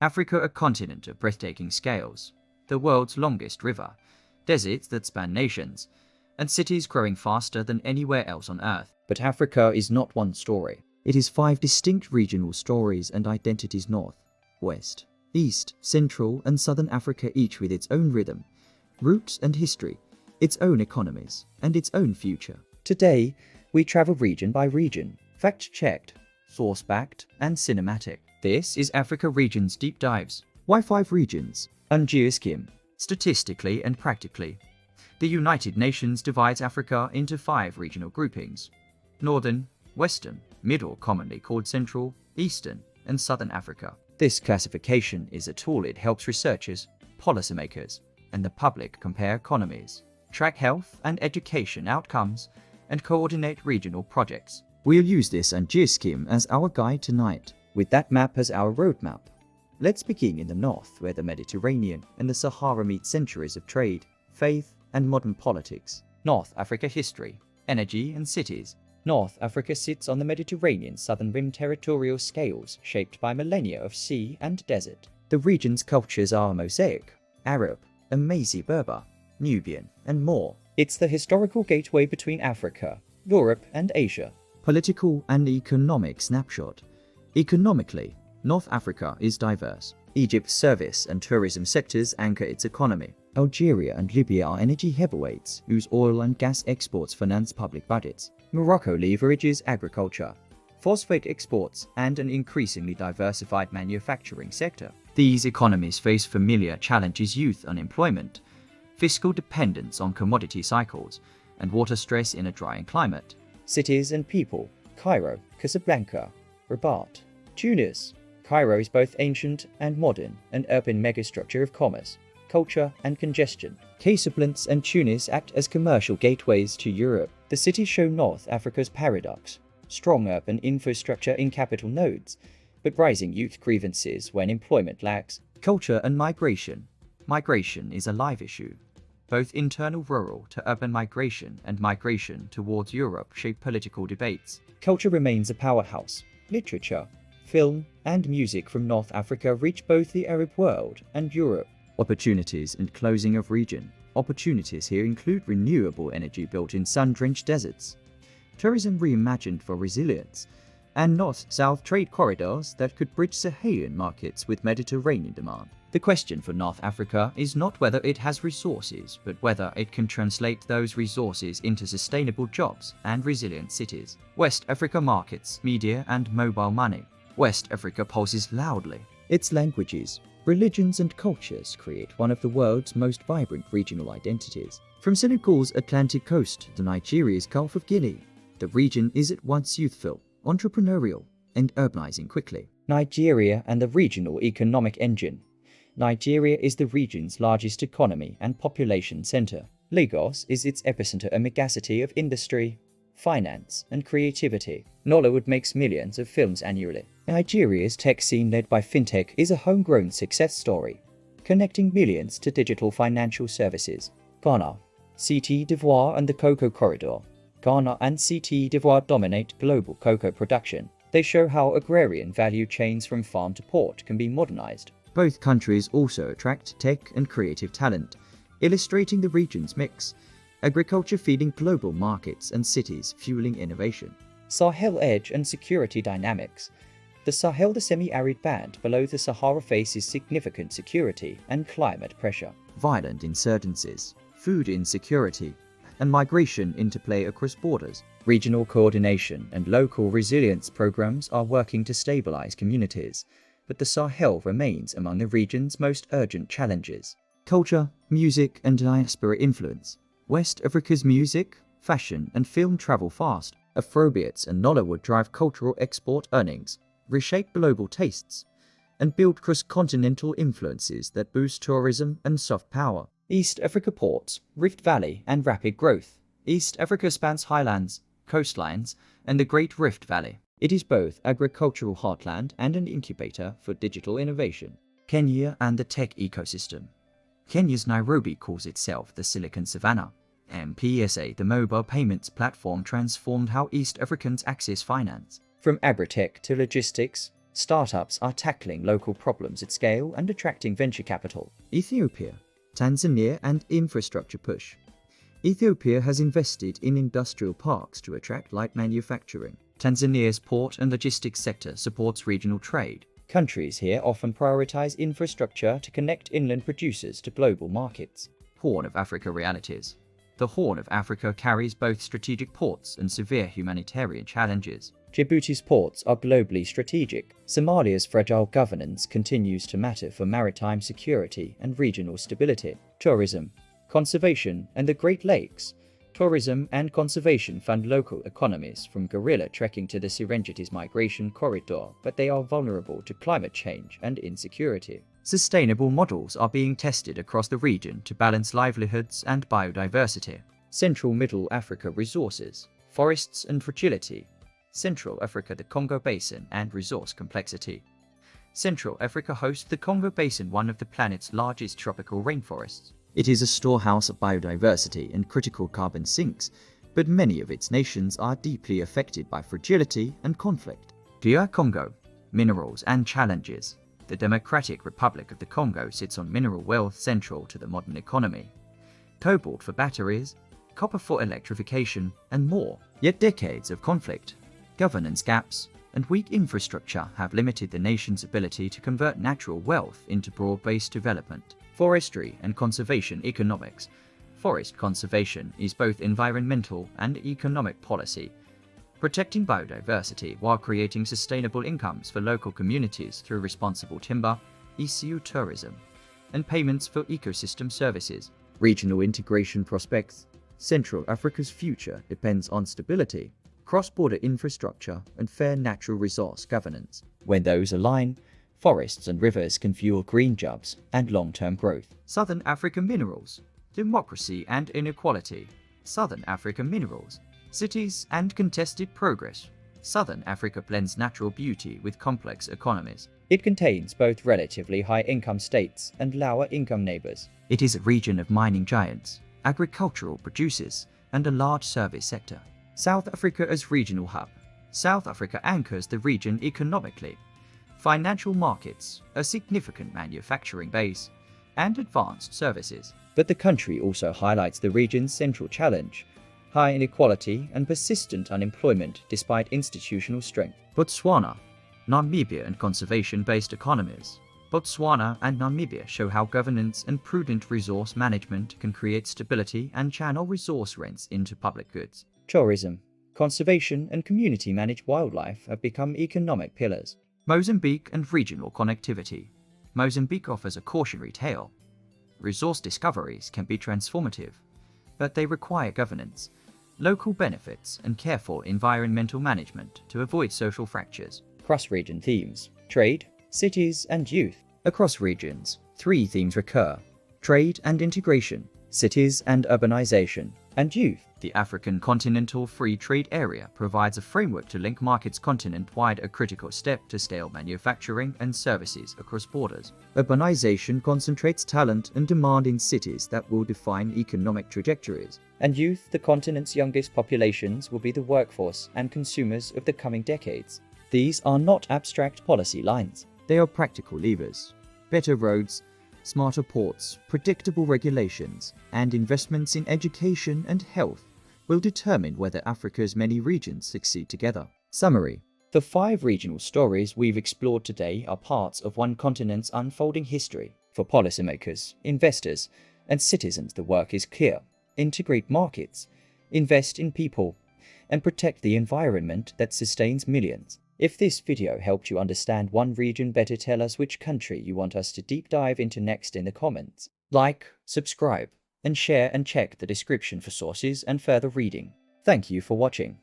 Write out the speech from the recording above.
Africa, a continent of breathtaking scales, the world's longest river, deserts that span nations, and cities growing faster than anywhere else on Earth. But Africa is not one story. It is 5 distinct regional stories and identities: North, West, East, Central, and Southern Africa, each with its own rhythm, roots and history, its own economies, and its own future. Today, we travel region by region, fact-checked, source-backed, and cinematic. This is Africa Regions Deep Dives. Why 5 regions? And geoscheme. Statistically and practically, the United Nations divides Africa into 5 regional groupings: Northern, Western, Middle, commonly called Central, Eastern, and Southern Africa. This classification is a tool. It helps researchers, policymakers, and the public compare economies, track health and education outcomes, and coordinate regional projects. We'll use this and geoscheme as our guide tonight, with that map as our roadmap. Let's begin in the north, where the Mediterranean and the Sahara meet centuries of trade, faith, and modern politics. North Africa history, energy, and cities. North Africa sits on the Mediterranean southern rim territorial scales shaped by millennia of sea and desert. The region's cultures are mosaic, Arab, Amazi Berber, Nubian, and more. It's the historical gateway between Africa, Europe, and Asia. Political and economic snapshot. Economically, North Africa is diverse. Egypt's service and tourism sectors anchor its economy. Algeria and Libya are energy heavyweights whose oil and gas exports finance public budgets. Morocco leverages agriculture, phosphate exports, and an increasingly diversified manufacturing sector. These economies face familiar challenges: youth unemployment, fiscal dependence on commodity cycles, and water stress in a drying climate. Cities and people. Cairo, Casablanca, Rabat, Tunis. Cairo is both ancient and modern, an urban megastructure of commerce, culture, and congestion. Casablanca and Tunis act as commercial gateways to Europe. The cities show North Africa's paradox: strong urban infrastructure in capital nodes, but rising youth grievances when employment lacks. Culture and migration. Migration is a live issue. Both internal rural to urban migration and migration towards Europe shape political debates. Culture remains a powerhouse. Literature, film, and music from North Africa reach both the Arab world and Europe. Opportunities and closing of region. Opportunities here include renewable energy built in sun-drenched deserts, tourism reimagined for resilience, and north-south trade corridors that could bridge Saharan markets with Mediterranean demand. The question for North Africa is not whether it has resources, but whether it can translate those resources into sustainable jobs and resilient cities. West Africa markets, media, and mobile money. West Africa pulses loudly. Its languages, religions, and cultures create one of the world's most vibrant regional identities. From Senegal's Atlantic coast to Nigeria's Gulf of Guinea, the region is at once youthful, entrepreneurial, and urbanizing quickly. Nigeria and the regional economic engine. Nigeria is the region's largest economy and population center. Lagos is its epicenter, a megacity of industry, finance, and creativity. Nollywood makes millions of films annually. Nigeria's tech scene, led by fintech, is a homegrown success story, connecting millions to digital financial services. Ghana, Côte d'Ivoire, and the Cocoa Corridor. Ghana and Côte d'Ivoire dominate global cocoa production. They show how agrarian value chains from farm to port can be modernized. Both countries also attract tech and creative talent, illustrating the region's mix: agriculture feeding global markets and cities fueling innovation. Sahel edge and security dynamics. The Sahel, the semi-arid band below the Sahara, faces significant security and climate pressure. Violent insurgencies, food insecurity, and migration interplay across borders. Regional coordination and local resilience programs are working to stabilize communities, but the Sahel remains among the region's most urgent challenges. Culture, music, and diaspora influence. West Africa's music, fashion, and film travel fast. Afrobeats and Nollywood drive cultural export earnings, reshape global tastes, and build cross-continental influences that boost tourism and soft power. East Africa ports, Rift Valley, and rapid growth. East Africa spans highlands, coastlines, and the Great Rift Valley. It is both agricultural heartland and an incubator for digital innovation. Kenya and the tech ecosystem. Kenya's Nairobi calls itself the Silicon Savannah. M-Pesa, the mobile payments platform, transformed how East Africans access finance. From agritech to logistics, Startups are tackling local problems at scale and attracting venture capital. Ethiopia, Tanzania and infrastructure push. Ethiopia has invested in industrial parks to attract light manufacturing. Tanzania's port and logistics sector supports regional trade. Countries here often prioritize infrastructure to connect inland producers to global markets. Horn of Africa realities. The Horn of Africa carries both strategic ports and severe humanitarian challenges. Djibouti's ports are globally strategic. Somalia's fragile governance continues to matter for maritime security and regional stability. Tourism, conservation, and the Great Lakes. Tourism and conservation fund local economies, from gorilla trekking to the Serengeti's migration corridor, but they are vulnerable to climate change and insecurity. Sustainable models are being tested across the region to balance livelihoods and biodiversity. Central Middle Africa resources, forests and fragility. Central Africa, the Congo Basin and resource complexity. Central Africa hosts the Congo Basin, one of the planet's largest tropical rainforests. It is a storehouse of biodiversity and critical carbon sinks, but many of its nations are deeply affected by fragility and conflict. DR Congo, minerals and challenges. The Democratic Republic of the Congo sits on mineral wealth central to the modern economy. Cobalt for batteries, copper for electrification, and more. Yet decades of conflict, governance gaps, and weak infrastructure have limited the nation's ability to convert natural wealth into broad-based development. Forestry and conservation economics. Forest conservation is both environmental and economic policy, protecting biodiversity while creating sustainable incomes for local communities through responsible timber, ecotourism, and payments for ecosystem services. Regional integration prospects. Central Africa's future depends on stability, cross-border infrastructure, and fair natural resource governance. When those align, forests and rivers can fuel green jobs and long-term growth. Southern African minerals, democracy and inequality. Southern African minerals, cities and contested progress. Southern Africa blends natural beauty with complex economies. It contains both relatively high-income states and lower-income neighbors. It is a region of mining giants, agricultural producers, and a large service sector. South Africa as regional hub. South Africa anchors the region economically. Financial markets, a significant manufacturing base, and advanced services. But the country also highlights the region's central challenge: high inequality and persistent unemployment despite institutional strength. Botswana, Namibia and conservation-based economies. Botswana and Namibia show how governance and prudent resource management can create stability and channel resource rents into public goods. Tourism, conservation, and community-managed wildlife have become economic pillars. Mozambique and regional connectivity. Mozambique offers a cautionary tale. Resource discoveries can be transformative, but they require governance, local benefits, and careful environmental management to avoid social fractures. Cross-region themes: trade, cities, and youth. Across regions, three themes recur: trade and integration, cities and urbanization, and youth. The African Continental Free Trade Area provides a framework to link markets continent-wide, a critical step to scale manufacturing and services across borders. Urbanization concentrates talent and demand in cities that will define economic trajectories. And youth, the continent's youngest populations, will be the workforce and consumers of the coming decades. These are not abstract policy lines. They are practical levers. Better roads, smarter ports, predictable regulations, and investments in education and health will determine whether Africa's many regions succeed together. Summary: the 5 regional stories we've explored today are parts of one continent's unfolding history. For policymakers, investors, and citizens, the work is clear: integrate markets, invest in people, and protect the environment that sustains millions. If this video helped you understand one region better, tell us which country you want us to deep dive into next in the comments. Like, subscribe, and share, and check the description for sources and further reading. Thank you for watching.